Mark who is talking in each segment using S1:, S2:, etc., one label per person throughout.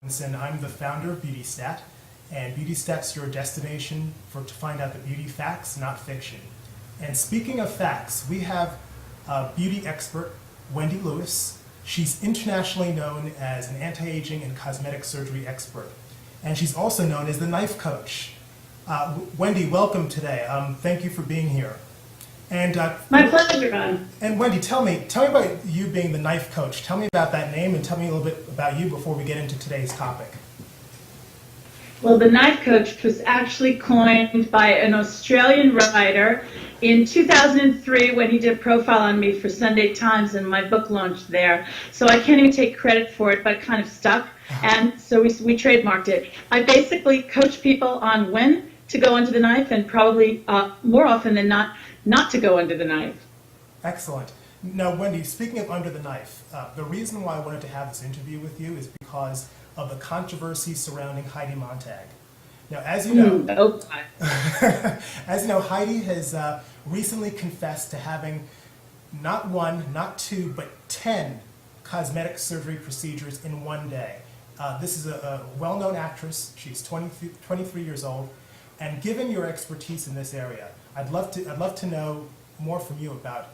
S1: And I'm the founder of BeautyStat, and BeautyStat's your destination to find out the beauty facts, not fiction. And speaking of facts, we have beauty expert Wendy Lewis. She's internationally known as an anti-aging and cosmetic surgery expert, and she's also known as the knife coach. Wendy, welcome today. Thank you for being here. And
S2: my pleasure, Ron.
S1: And Wendy, tell me about you being the knife coach. Tell me about that name, and tell me a little bit about you before we get into today's topic.
S2: Well, the knife coach was actually coined by an Australian writer in 2003 when he did a profile on me for Sunday Times, and my book launched there. So I can't even take credit for it, but it kind of stuck, and so we trademarked it. I basically coach people on when to go under the knife, and probably more often than not to go under the knife.
S1: Excellent. Now, Wendy, speaking of under the knife, the reason why I wanted to have this interview with you is because of the controversy surrounding Heidi Montag. Now, as you know, Heidi has recently confessed to having not one, not two, but 10 cosmetic surgery procedures in one day. This is a well-known actress. She's 23 years old, and given your expertise in this area, I'd love to know more from you about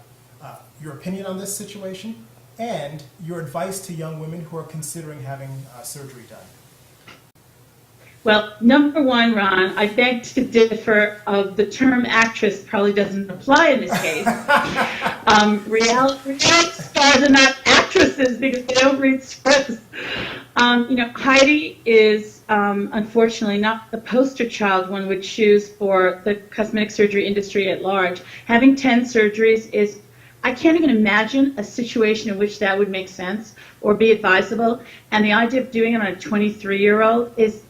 S1: your opinion on this situation and your advice to young women who are considering having surgery done.
S2: Well, number one, Ron, I beg to differ. The term actress probably doesn't apply in this case. Reality stars are not actresses because they don't read scripts. Heidi is unfortunately not the poster child one would choose for the cosmetic surgery industry at large. Having 10 surgeries is, I can't even imagine a situation in which that would make sense or be advisable. And the idea of doing it on a 23-year-old is,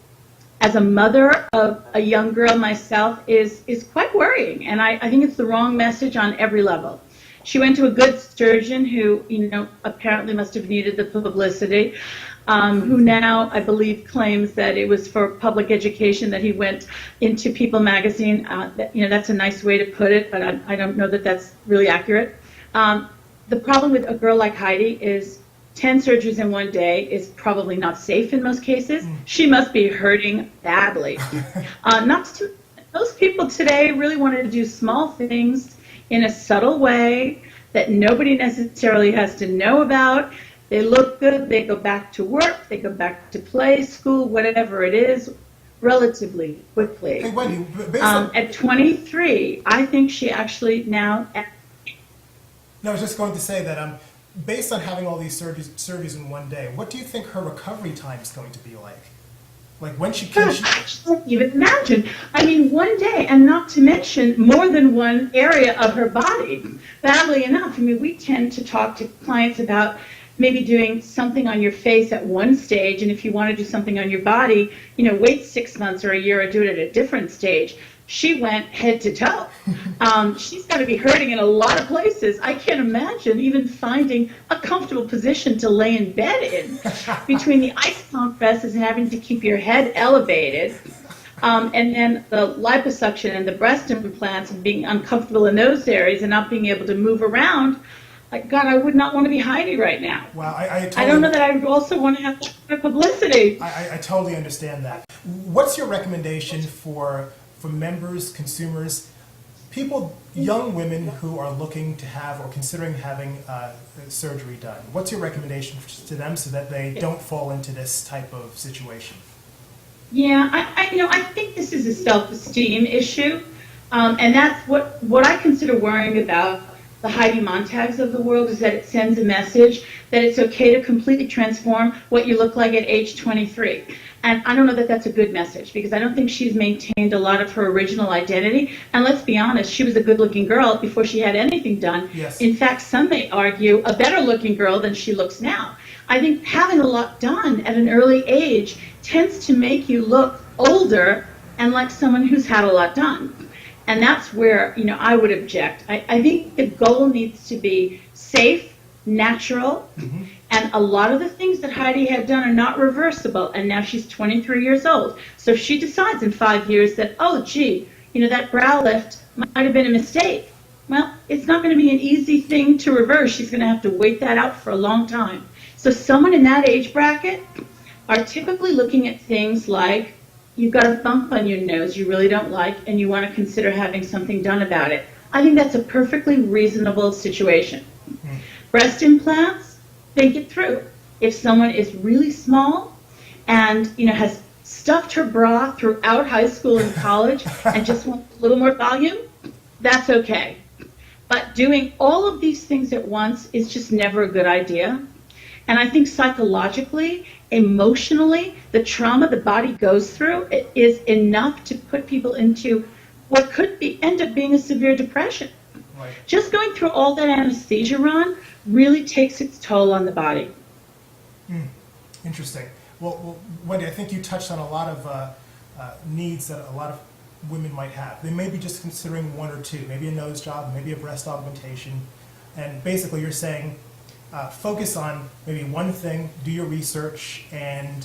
S2: as a mother of a young girl myself, is quite worrying. And I think it's the wrong message on every level. She went to a good surgeon who, apparently must have needed the publicity, who now, I believe, claims that it was for public education that he went into People magazine. That's a nice way to put it, but I don't know that that's really accurate. The problem with a girl like Heidi is 10 surgeries in one day is probably not safe in most cases. She must be hurting badly. Most people today really wanted to do small things in a subtle way that nobody necessarily has to know about. They look good, they go back to work, they go back to play, school, whatever it is, relatively quickly.
S1: Hey, Wendy,
S2: at 23, I think she actually now...
S1: No, I was just going to say that based on having all these surgeries in one day, what do you think her recovery time is going to be like? Like when she can...
S2: I can't even imagine. I mean, one day, and not to mention more than one area of her body. Badly enough, I mean, we tend to talk to clients about maybe doing something on your face at one stage, and if you want to do something on your body, wait 6 months or a year or do it at a different stage. She went head to toe. She's got to be hurting in a lot of places. I can't imagine even finding a comfortable position to lay in bed in between the ice compresses and having to keep your head elevated. And then the liposuction and the breast implants and being uncomfortable in those areas and not being able to move around. Like, God, I would not want to be Heidi right now.
S1: Wow,
S2: I don't know that I would also want to have publicity.
S1: I totally understand that. What's your recommendation for members, consumers, people, young women who are looking to have or considering having surgery done? What's your recommendation to them so that they don't fall into this type of situation?
S2: Yeah, I think this is a self-esteem issue, and that's what I consider worrying about the Heidi Montags of the world, is that it sends a message that it's okay to completely transform what you look like at age 23. And I don't know that that's a good message, because I don't think she's maintained a lot of her original identity. And let's be honest, she was a good-looking girl before she had anything done.
S1: Yes.
S2: In fact, some may argue a better-looking girl than she looks now. I think having a lot done at an early age tends to make you look older and like someone who's had a lot done. And that's where, I would object. I think the goal needs to be safe, natural, and a lot of the things that Heidi had done are not reversible, and now she's 23 years old. So if she decides in 5 years that, oh, gee, that brow lift might have been a mistake, well, it's not going to be an easy thing to reverse. She's going to have to wait that out for a long time. So someone in that age bracket, are typically looking at things like you've got a bump on your nose you really don't like and you want to consider having something done about it. I think that's a perfectly reasonable situation. Breast implants, think it through. If someone is really small and has stuffed her bra throughout high school and college and just wants a little more volume, that's okay. But doing all of these things at once is just never a good idea. And I think psychologically, emotionally, the trauma the body goes through is enough to put people into what could end up being a severe depression.
S1: Right.
S2: Just going through all that anesthesia, Ron, really takes its toll on the body.
S1: Interesting. Well, Wendy, I think you touched on a lot of needs that a lot of women might have. They may be just considering one or two, maybe a nose job, maybe a breast augmentation. And basically you're saying focus on maybe one thing, do your research, and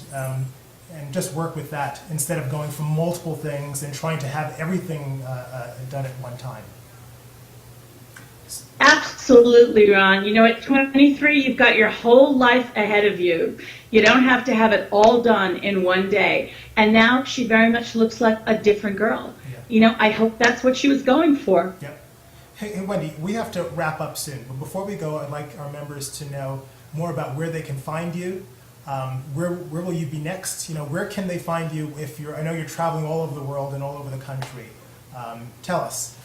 S1: just work with that instead of going for multiple things and trying to have everything done at one time.
S2: Absolutely, Ron. At 23, you've got your whole life ahead of you. You don't have to have it all done in one day. And now she very much looks like a different girl.
S1: Yeah.
S2: I hope that's what she was going for.
S1: Yep. Hey, Wendy, we have to wrap up soon. But before we go, I'd like our members to know more about where they can find you. Where will you be next? Where can they find you if I know you're traveling all over the world and all over the country. Tell us.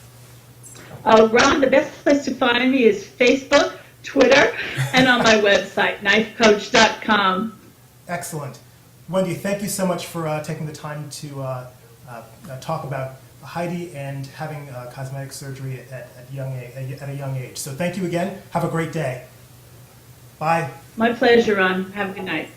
S2: Ron, the best place to find me is Facebook, Twitter, and on my website, knifecoach.com.
S1: Excellent. Wendy, thank you so much for taking the time to talk about Heidi and having cosmetic surgery at a young age. So thank you again. Have a great day. Bye.
S2: My pleasure, Ron. Have a good night.